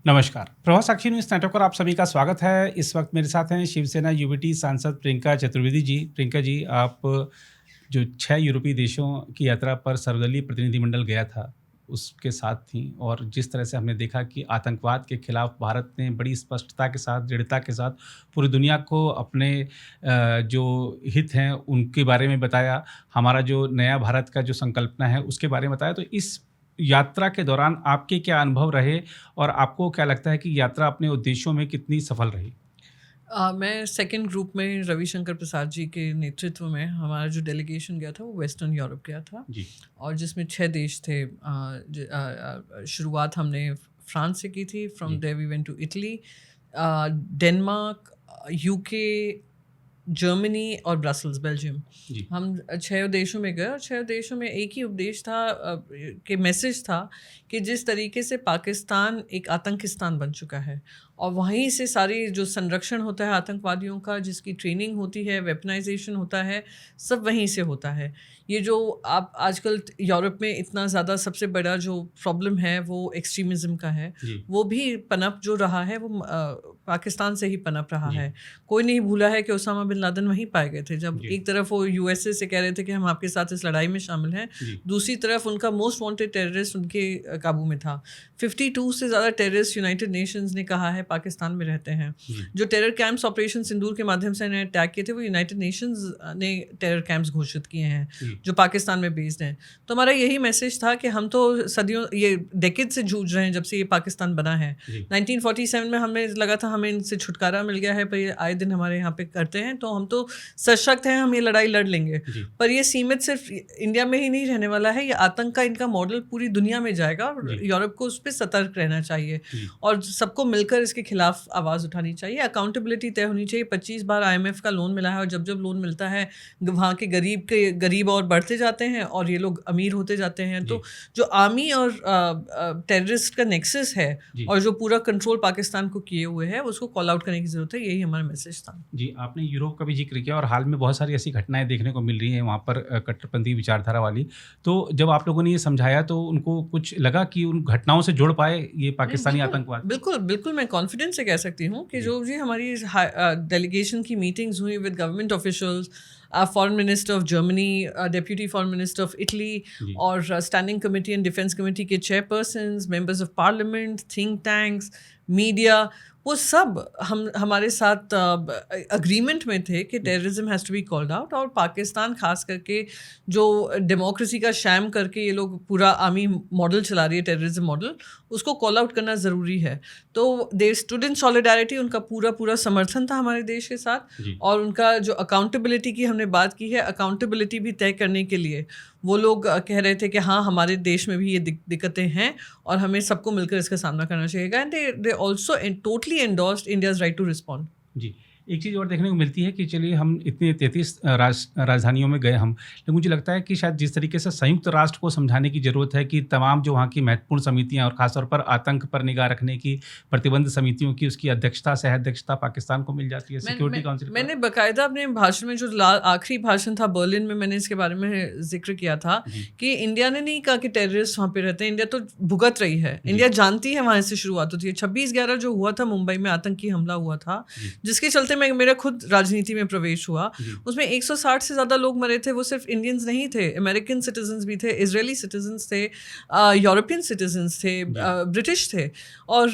नमस्कार, प्रभात साक्षी news network पर आप सभी का स्वागत है। इस वक्त मेरे साथ हैं शिवसेना यूबीटी सांसद प्रियंका चतुर्वेदी जी। प्रियंका जी, आप जो 6 यूरोपीय देशों की यात्रा पर सर्वदलीय प्रतिनिधिमंडल गया था, उसके साथ थीं और जिस तरह से हमने देखा कि आतंकवाद के खिलाफ भारत ने बड़ी स्पष्टता के साथ, दृढ़ता के साथ पूरी दुनिया को अपने जो हित हैं, उनके बारे में बताया। हमारा जो नया भारत का जो संकल्पना है, उसके बारे में बताया। तो इस यात्रा के दौरान आपके क्या अनुभव रहे और आपको क्या लगता है कि यात्रा अपने उद्देश्यों में कितनी सफल रही? मैं सेकंड ग्रुप में रविशंकर प्रसाद जी के नेतृत्व में हमारा जो डेलीगेशन गया था वो वेस्टर्न यूरोप गया था जी। और जिसमें 6 देश थे। शुरुआत हमने फ्रांस से की थी। फ्रॉम जी। There we went to Italy, Denmark, UK, Germany और ब्रसल्स, बेल्जियम। जी। हम 6 देशों में गए और 6 देशों में एक ही उपदेश था, कि मैसेज था कि जिस तरीके से पाकिस्तान एक आतंकिस्तान बन चुका है और वहीं से सारी जो संरक्षण होता है आतंकवादियों का, जिसकी ट्रेनिंग होती है, वेपनाइजेशन होता है, सब वहीं से होता है। ये जो आप आजकल यूरोप में इतना ज़्यादा सबसे बड़ा जो प्रॉब्लम है वो एक्सट्रीमिज़म का है। जी। वो भी पनप जो रहा है वो पाकिस्तान से ही पनप रहा जी। है। कोई नहीं भूला है कि ओसामा बिन लादेन वहीं पाए गए थे। जब जी। एक तरफ वो यूएसए से कह रहे थे कि हम आपके साथ इस लड़ाई में शामिल हैं, जी। दूसरी तरफ उनका मोस्ट वांटेड टेररिस्ट उनके काबू में था। 52 से ज़्यादा टेररिस्ट यूनाइटेड नेशंस ने कहा है पाकिस्तान में रहते हैं। जी। जो टेरर कैंप्स ऑपरेशन सिंदूर के माध्यम से इन्हें अटैक किए थे वो यूनाइटेड नेशंस ने टेरर कैंप्स घोषित किए हैं जी। जो पाकिस्तान में बेस्ड हैं। तो हमारा यही मैसेज था कि हम तो सदियों, ये डेकेड से जूझ रहे हैं जब से ये पाकिस्तान बना है। जी। 1947 में हमें लगा था हमें इनसे छुटकारा मिल गया है, पर ये आए दिन हमारे यहाँ पे करते हैं, तो हम तो सशक्त हैं, हम ये लड़ाई लड़ लेंगे। जी। पर ये सीमित सिर्फ इंडिया में ही नहीं रहने वाला है। ये आतंक का इनका मॉडल पूरी दुनिया में जाएगा और जी। यूरोप को उस पर सतर्क रहना चाहिए जी। और सबको मिलकर इसके खिलाफ आवाज़ उठानी चाहिए। अकाउंटेबिलिटी तय होनी चाहिए। 25 बार IMF का लोन मिला है और जब जब लोन मिलता है वहाँ के गरीब और बढ़ते जाते हैं और ये लोग अमीर होते जाते हैं। तो जो आर्मी और टेररिस्ट का नेक्सस है जी। और जो पूरा कंट्रोल पाकिस्तान को किए हुए है उसको कॉल आउट करने की ज़रूरत है। यही हमारा मैसेज था। जी, आपने यूरोप का भी ज़िक्र किया और हाल में बहुत सारी ऐसी घटनाएँ देखने को मिल रही हैं वहाँ पर कट्टरपंथी विचारधारा वाली। तो जब आप लोगों ने ये समझाया तो उनको कुछ लगा कि उन घटनाओं से जोड़ पाए ये पाकिस्तानी आतंकवाद? बिल्कुल, बिल्कुल मैं कॉन्फिडेंस से कह सकती हूँ कि जी। जो भी हमारी डेलीगेशन की मीटिंग्स हुई with government officials, foreign minister of Germany, deputy foreign minister of Italy जी। और standing committee and defence committee के chairpersons, members of parliament, think tanks, media, वो सब हमारे साथ अग्रीमेंट में थे कि terrorism has to be called out. और पाकिस्तान खास करके जो डेमोक्रेसी का शैम करके ये लोग पूरा आर्मी मॉडल चला रही है, टेररिज्म मॉडल, उसको कॉल आउट करना ज़रूरी है। तो दे स्टूड इन सॉलिडारिटी, उनका पूरा समर्थन था हमारे देश के साथ। जी। और उनका जो अकाउंटेबिलिटी की हमने बात की है, अकाउंटेबिलिटी भी तय करने के लिए वो लोग कह रहे थे कि हाँ हमारे देश में भी ये दिक्कतें हैं और हमें सबको मिलकर इसका सामना करना चाहिए। And they also totally endorsed India's right to respond. जी। एक चीज़ और देखने को मिलती है कि चलिए हम इतनी 33 राजधानियों में गए हम, लेकिन मुझे लगता है कि शायद जिस तरीके से संयुक्त राष्ट्र को समझाने की ज़रूरत है कि तमाम जो वहाँ की महत्वपूर्ण समितियाँ और ख़ासतौर पर आतंक पर निगाह रखने की प्रतिबंध समितियों की उसकी अध्यक्षता, सह अध्यक्षता पाकिस्तान को मिल जाती है सिक्योरिटी काउंसिल। मैंने बाकायदा अपने भाषण में जो आखिरी भाषण था बर्लिन में, मैंने इसके बारे में जिक्र किया था कि इंडिया ने नहीं कहा कि टेररिस्ट वहाँ पे रहते हैं। इंडिया तो भुगत रही है, इंडिया जानती है वहाँ से शुरुआत होती है। 26/11 जो हुआ था मुंबई में आतंकी हमला हुआ था, जिसके चलते मेरा खुद राजनीति में प्रवेश हुआ, उसमें 160 से ज़्यादा लोग मरे थे। वो सिर्फ इंडियंस नहीं थे, अमेरिकन सिटीजन्स भी थे, इजरायली सिटीजन्स थे, यूरोपियन सिटीजन्स थे, ब्रिटिश थे। और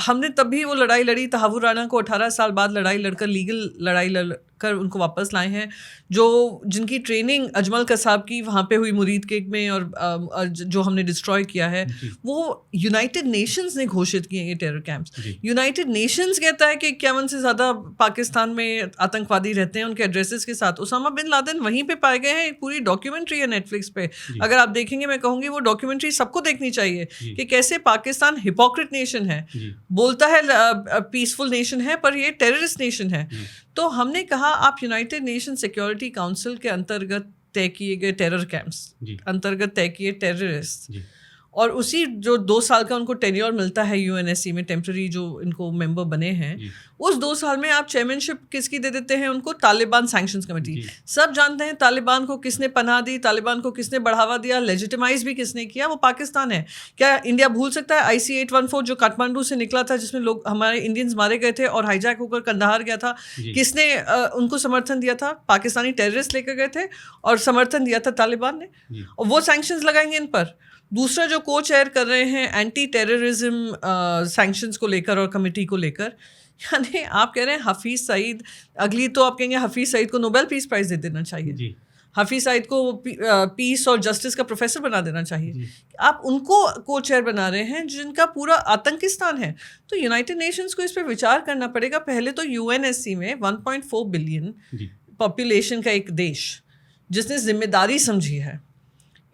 हमने तब भी वो लड़ाई लड़ी। तहावुर राना को 18 साल बाद लड़ाई लड़कर, लीगल लड़ाई लड़कर उनको वापस लाए हैं। जिनकी ट्रेनिंग अजमल कसाब की वहाँ पे हुई मुरीद केक में और जो हमने डिस्ट्रॉय किया है, वो यूनाइटेड नेशंस ने घोषित किए ये टेरर कैंप्स। यूनाइटेड नेशंस कहता है कि 51 से ज़्यादा पाकिस्तान में आतंकवादी रहते हैं उनके एड्रेसेस के साथ। ओसामा बिन लादेन वहीं पे पाए गए हैं। एक पूरी डॉक्यूमेंट्री है नेटफ्लिक्स पे, अगर आप देखेंगे, मैं कहूँगी वो डॉक्यूमेंट्री सबको देखनी चाहिए कि कैसे पाकिस्तान हिपोक्रेट नेशन है, बोलता है पीसफुल नेशन है पर ये टेररिस्ट नेशन है। तो हमने कहा आप यूनाइटेड नेशन सिक्योरिटी काउंसिल के अंतर्गत तय किए गए टेरर कैंप्स अंतर्गत तय किए टेररिस्ट, और उसी जो 2 साल का उनको टेन्योर मिलता है UNSC में, टेम्पररी जो इनको मेंबर बने हैं, उस 2 साल में आप चेयरमैनशिप किसकी दे देते हैं उनको? Taliban sanctions committee. सब जानते हैं तालिबान को किसने पनाह दी, तालिबान को किसने बढ़ावा दिया, लेजिटिमाइज भी किसने किया, वो पाकिस्तान है। क्या इंडिया भूल सकता है IC 814 जो काठमांडू से निकला था, जिसमें लोग हमारे इंडियंस मारे गए थे और हाईजैक होकर कंधार गया था, किसने उनको समर्थन दिया था? पाकिस्तानी टेररिस्ट लेकर गए थे और समर्थन दिया था तालिबान ने, और वो सैंक्शंस लगाएंगे इन पर। दूसरा जो को चेयर कर रहे हैं एंटी टेररिज्म सैंक्शंस को लेकर और कमेटी को लेकर, यानी आप कह रहे हैं हफीज सईद, अगली तो आप कहेंगे हफीज सईद को नोबेल पीस प्राइज दे देना चाहिए, हफीज सईद को पीस और जस्टिस का प्रोफेसर बना देना चाहिए। आप उनको को चेयर बना रहे हैं जिनका पूरा आतंकिस्तान है। तो यूनाइटेड नेशंस को इस पर विचार करना पड़ेगा। पहले तो UNSC में 1.4 बिलियन पॉपुलेशन का एक देश जिसने जिम्मेदारी समझी है,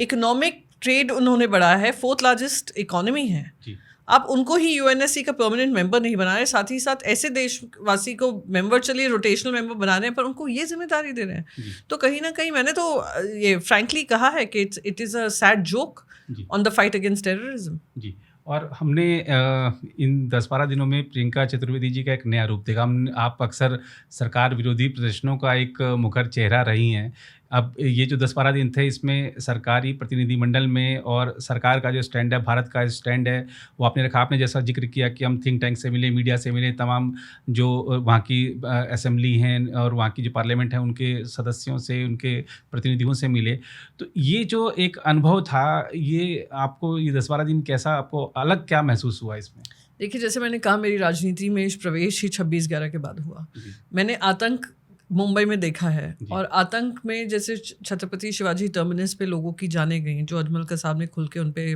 इकोनॉमिक ट्रेड उन्होंने बढ़ाया है, 4th लार्जेस्ट इकोनॉमी है, आप उनको ही UNSC का परमानेंट मेंबर नहीं बना रहे, साथ ही साथ ऐसे देशवासी को मेंबर, चलिए रोटेशनल मेंबर बना रहे हैं, पर उनको ये जिम्मेदारी दे रहे हैं। तो कहीं ना कहीं मैंने तो ये फ्रैंकली कहा है कि it is a sad joke on the fight against terrorism. जी, और हमने इन 10-12 दिनों में प्रियंका चतुर्वेदी जी का एक नया रूप देखा। आप अक्सर सरकार विरोधी प्रदर्शनों का एक मुखर चेहरा रही हैं। अब ये जो 10-12 दिन थे, इसमें सरकारी प्रतिनिधिमंडल में और सरकार का जो स्टैंड है, भारत का स्टैंड है, वो आपने रखा। आपने जैसा जिक्र किया कि हम थिंक टैंक से मिले, मीडिया से मिले, तमाम जो वहाँ की असेंबली हैं और वहाँ की जो पार्लियामेंट है उनके सदस्यों से, उनके प्रतिनिधियों से मिले। तो ये जो एक अनुभव था, ये आपको ये 10-12 दिन कैसा, आपको अलग क्या महसूस हुआ इसमें? देखिए, जैसे मैंने कहा, मेरी राजनीति में प्रवेश ही 26/11 के बाद हुआ। मैंने आतंक मुंबई में देखा है, और आतंक में जैसे छत्रपति शिवाजी टर्मिनस पे लोगों की जानें गई, जो अजमल कसाब ने खुल के उन पे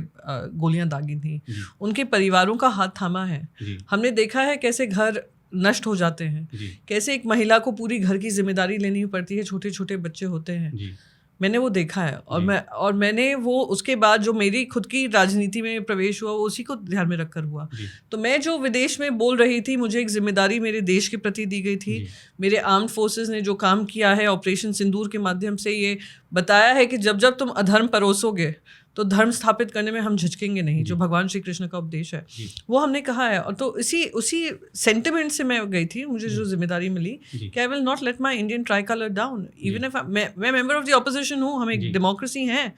गोलियां दागी थी, उनके परिवारों का हाथ थामा है। हमने देखा है कैसे घर नष्ट हो जाते हैं, कैसे एक महिला को पूरी घर की जिम्मेदारी लेनी पड़ती है, छोटे छोटे बच्चे होते हैं। मैंने वो देखा है, और मैंने वो उसके बाद जो मेरी खुद की राजनीति में प्रवेश हुआ, वो उसी को ध्यान में रखकर हुआ। तो मैं जो विदेश में बोल रही थी, मुझे एक जिम्मेदारी मेरे देश के प्रति दी गई थी। मेरे आर्म्ड फोर्सेस ने जो काम किया है ऑपरेशन सिंदूर के माध्यम से, ये बताया है कि जब जब तुम अधर्म परोसोगे तो धर्म स्थापित करने में हम झिझकेंगे नहीं, जो भगवान श्री कृष्ण का उपदेश है, वो हमने कहा है। और तो उसी सेंटिमेंट से मैं गई थी, मुझे जो जिम्मेदारी मिली कि I will not let my Indian try colour down, even if मैं मेंबर ऑफ द ऑपोजिशन हूँ, हम एक डेमोक्रेसी हैं,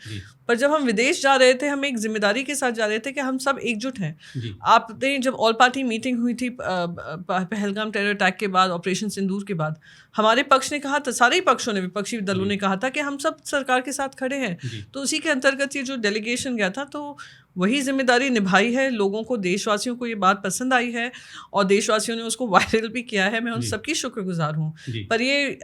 पर जब हम विदेश जा रहे थे, हम एक जिम्मेदारी के साथ जा रहे थे कि हम सब एकजुट हैं। आपने जब ऑल पार्टी मीटिंग हुई थी पहलगाम टेरर अटैक के बाद, ऑपरेशन सिंदूर के बाद, हमारे पक्ष ने कहा था, सारे ही पक्षों ने, विपक्षी दलों ने कहा था कि हम सब सरकार के साथ खड़े हैं। तो उसी के अंतर्गत ये जो डेलीगेशन गया था, तो वही जिम्मेदारी निभाई है। लोगों को, देशवासियों को ये बात पसंद आई है और देशवासियों ने उसको वायरल भी किया है। मैं उन सबकी शुक्रगुजार हूँ। पर ये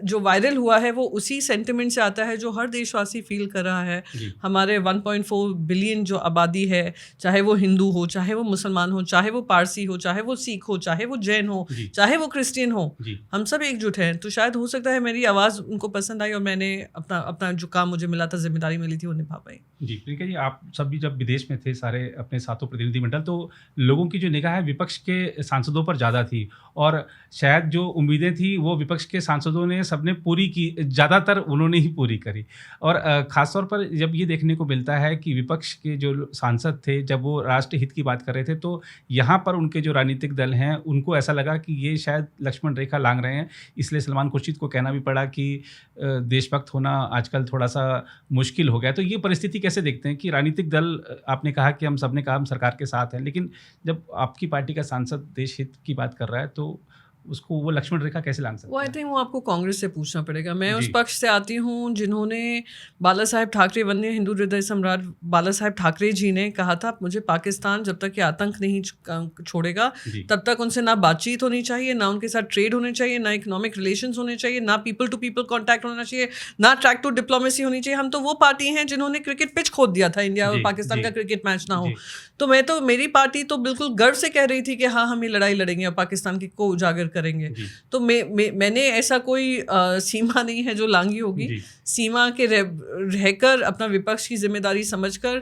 जो वायरल हुआ है, वो उसी सेंटिमेंट से आता है जो हर देशवासी फील कर रहा है। हमारे 1.4 बिलियन जो आबादी है, चाहे वो हिंदू हो, चाहे वो मुसलमान हो, चाहे वो पारसी हो, चाहे वो सिख हो, चाहे वो जैन हो, चाहे वो क्रिश्चियन हो, हम सब एकजुट हैं। तो शायद हो सकता है मेरी आवाज़ उनको पसंद आई और मैंने अपना जो काम मुझे मिला था, जिम्मेदारी मिली थी, वो निभा पाई। जी, प्रियंका जी, आप सब भी जब विदेश में थे, सारे अपने साथों प्रतिनिधिमंडल, तो लोगों की जो निगाह है विपक्ष के सांसदों पर ज़्यादा थी, और शायद जो उम्मीदें थी वो विपक्ष के सांसदों ने सबने पूरी की, ज़्यादातर उन्होंने ही पूरी करी। और ख़ासतौर पर जब ये देखने को मिलता है कि विपक्ष के जो सांसद थे, जब वो राष्ट्र हित की बात कर रहे थे, तो यहाँ पर उनके जो राजनीतिक दल हैं, उनको ऐसा लगा कि ये शायद लक्ष्मण रेखा लांघ रहे हैं। इसलिए सलमान खुर्शीद को कहना भी पड़ा कि देशभक्त होना आजकल थोड़ा सा मुश्किल हो गया। तो ये परिस्थिति कैसे देखते हैं कि राजनीतिक दल, आपने कहा कि हम सबने कहा हम सरकार के साथ हैं, लेकिन जब आपकी पार्टी का सांसद देश हित की बात कर रहा है, तो उसको वो लक्ष्मण रेखा कैसे लांघ सकते हैं? वो आई थिंक वो आपको कांग्रेस से पूछना पड़ेगा। मैं उस पक्ष से आती हूँ जिन्होंने, बाला साहेब ठाकरे, वन्य हिंदू हृदय सम्राट बाला साहेब ठाकरे जी ने कहा था, मुझे पाकिस्तान जब तक ये आतंक नहीं छोड़ेगा, तब तक उनसे ना बातचीत होनी चाहिए, ना उनके साथ ट्रेड होने चाहिए, ना इकोनॉमिक रिलेशंस होने चाहिए, ना पीपल टू पीपल कॉन्टैक्ट होना चाहिए, ना ट्रैक टू डिप्लोमेसी होनी चाहिए। हम तो वो पार्टी हैं जिन्होंने क्रिकेट पिच खोद दिया था, इंडिया और पाकिस्तान का क्रिकेट मैच ना हो। तो मेरी पार्टी तो बिल्कुल गर्व से कह रही थी कि हाँ, हम ये लड़ाई लड़ेंगे और पाकिस्तान को उजागर करेंगे। तो मैंने ऐसा कोई सीमा नहीं है जो लांघी होगी। सीमा के रहकर अपना विपक्ष की जिम्मेदारी समझकर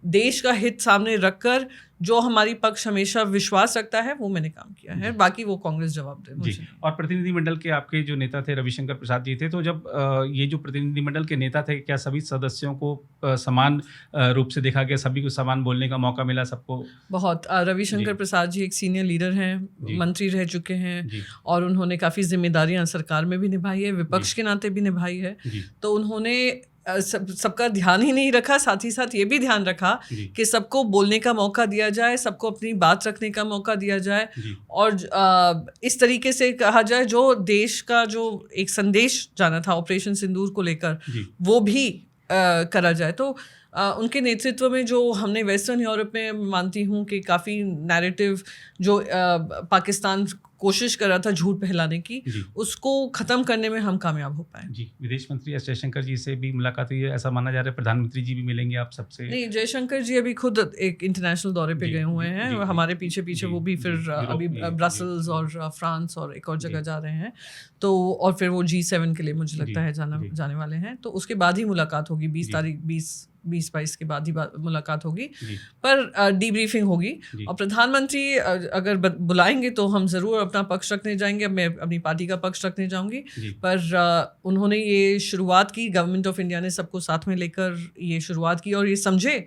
देश का हित सामने रखकर जो हमारी पक्ष हमेशा विश्वास रखता है वो मैंने काम किया है, बाकी वो कांग्रेस जवाब दे मुझे। जी। और प्रतिनिधिमंडल के आपके जो नेता थे रविशंकर प्रसाद जी थे, तो जब ये जो प्रतिनिधिमंडल के नेता थे, क्या सभी सदस्यों को समान रूप से देखा गया, सभी को समान बोलने का मौका मिला सबको? बहुत रविशंकर प्रसाद जी एक सीनियर लीडर हैं, मंत्री रह चुके हैं और उन्होंने काफ़ी जिम्मेदारियां सरकार में भी निभाई है, विपक्ष के नाते भी निभाई है। तो उन्होंने सबका ध्यान ही नहीं रखा, साथ ही साथ ये भी ध्यान रखा कि सबको बोलने का मौका दिया जाए, सबको अपनी बात रखने का मौका दिया जाए और इस तरीके से कहा जाए जो देश का जो एक संदेश जाना था ऑपरेशन सिंदूर को लेकर वो भी करा जाए। तो उनके नेतृत्व में जो हमने वेस्टर्न यूरोप में मानती हूँ कि काफ़ी नैरेटिव जो पाकिस्तान कोशिश कर रहा था झूठ फैलाने की, उसको ख़त्म करने में हम कामयाब हो पाए। जी, विदेश मंत्री एस जयशंकर जी से भी मुलाकात हुई है, ऐसा माना जा रहा है प्रधानमंत्री जी भी मिलेंगे आप सबसे? नहीं, जयशंकर जी अभी खुद एक इंटरनेशनल दौरे पे गए हुए हैं, हमारे पीछे पीछे वो भी फिर अभी ब्रसल्स और फ्रांस और एक और जगह जा रहे हैं, तो और फिर वो G7 के लिए मुझे लगता है जाने वाले हैं, तो उसके बाद ही मुलाकात होगी, 20-22 के बाद ही मुलाकात होगी, पर डीब्रीफिंग होगी। और प्रधानमंत्री अगर बुलाएंगे तो हम ज़रूर अपना पक्ष रखने जाएंगे, मैं अपनी पार्टी का पक्ष रखने जाऊंगी, पर उन्होंने ये शुरुआत की, गवर्नमेंट ऑफ इंडिया ने सबको साथ में लेकर ये शुरुआत की और ये समझे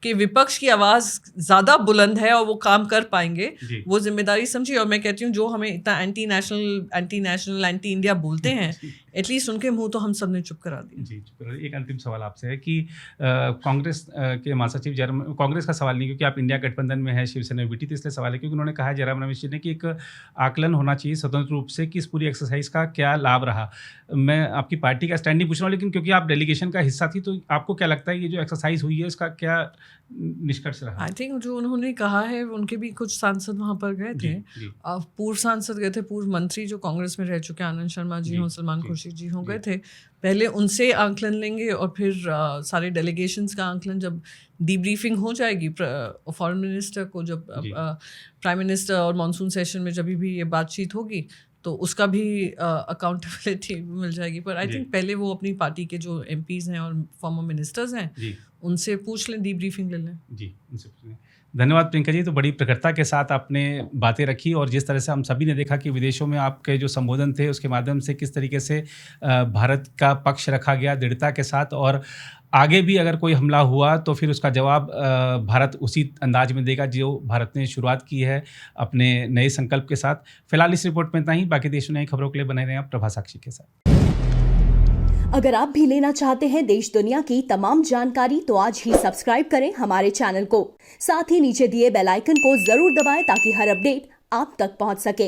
कि विपक्ष की आवाज़ ज़्यादा बुलंद है और वो काम कर पाएंगे, वो जिम्मेदारी समझी। और मैं कहती हूँ जो हमें इतना एंटी नेशनल एंटी इंडिया बोलते हैं, एटलीस्ट उनके मुंह तो हम सब ने चुप करा दिया। जी, एक अंतिम सवाल आपसे है कि कांग्रेस के महासचिव जयराम, कांग्रेस का सवाल नहीं क्योंकि आप इंडिया गठबंधन में है, शिवसेना यूबीटी, तो इसलिए सवाल है क्योंकि उन्होंने कहा जयराम रमेश जी ने कि एक आकलन होना चाहिए स्वतंत्र रूप से कि इस पूरी एक्सरसाइज का क्या लाभ रहा। मैं आपकी पार्टी का स्टैंड नहीं पूछ रहा हूँ, लेकिन क्योंकि आप डेलीगेशन का हिस्सा थी, तो आपको क्या लगता है ये जो एक्सरसाइज हुई है इसका क्या निष्कर्ष रहा? आई थिंक जो उन्होंने कहा है, उनके भी कुछ सांसद वहाँ पर गए थे, पूर्व सांसद गए थे, पूर्व मंत्री जो कांग्रेस में रह चुके आनंद शर्मा जी हों, सलमान खुर्शीद जी हों, गए थे। पहले उनसे आंकलन लेंगे और फिर सारे डेलीगेशंस का आंकलन जब डीब्रीफिंग हो जाएगी फॉरेन मिनिस्टर को, जब प्राइम मिनिस्टर और मॉनसून सेशन में जब भी ये बातचीत होगी तो उसका भी अकाउंटेबिलिटी मिल जाएगी। पर आई थिंक पहले वो अपनी पार्टी के जो MPs हैं और फॉर्मर मिनिस्टर्स हैं उनसे पूछ लें, डीब्रीफिंग ले लें। जी, उनसे पूछ लें। धन्यवाद प्रियंका जी, तो बड़ी प्रखरता के साथ आपने बातें रखी और जिस तरह से हम सभी ने देखा कि विदेशों में आपके जो संबोधन थे उसके माध्यम से किस तरीके से भारत का पक्ष रखा गया दृढ़ता के साथ, और आगे भी अगर कोई हमला हुआ तो फिर उसका जवाब भारत उसी अंदाज में देगा जो भारत ने शुरुआत की है अपने नए संकल्प के साथ। फिलहाल इस रिपोर्ट में इतना ही, बाकी देश में नई खबरों के लिए बने रहें आप प्रभा साक्षी के साथ। अगर आप भी लेना चाहते हैं देश दुनिया की तमाम जानकारी तो आज ही सब्सक्राइब करें हमारे चैनल को, साथ ही नीचे दिए बेल आइकन को जरूर दबाएं ताकि हर अपडेट आप तक पहुंच सके।